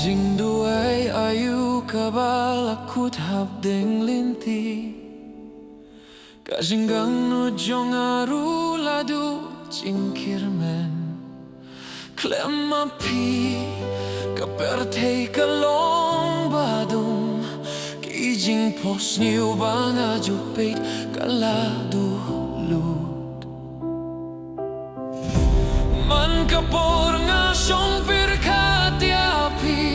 Jingduwai Aiu lakut hapdeng lynti Kajinggang nujong aru ladu jingkirmen KHLEM api kapertei kalong badung Kijing pos niu banga jupeit kaladu lut Man kapor nga syong pirkati api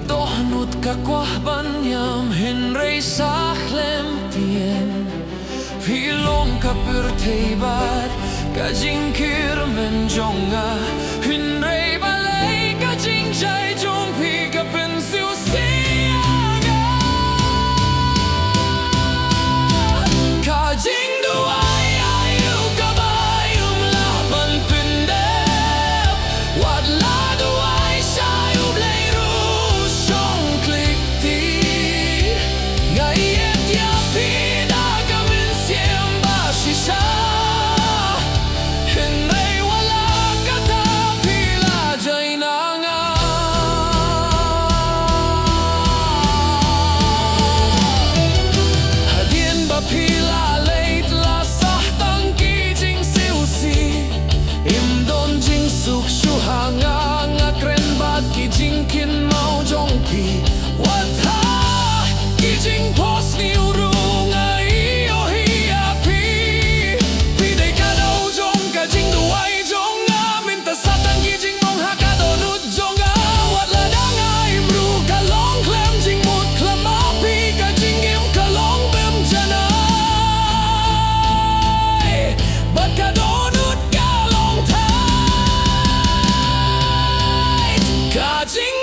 dohnud kakwah banyam hynrei sa KHLEM tien pynlong kapurtei bad kajingkir menjonga hynrei balai kajingjai jong pi kapynngewsih Jingduwai Aiu Matel wat ladu ai shayu Mynsiem shisha hynrei wala kata pila jainanga hadien ba pila late la sahtang ki jingstang imdon jingsuk shuhanga nga kren bat ki jingkin mau jongpi wata ki jingpos ni urung Jingduwai jonga minta satang ki jingmong haka dohnud jonga wat ladang aimru kalong KHLEM jingmutbah pi ka jingim kalong bymjanai bat ka dohnud kalong tai ka jing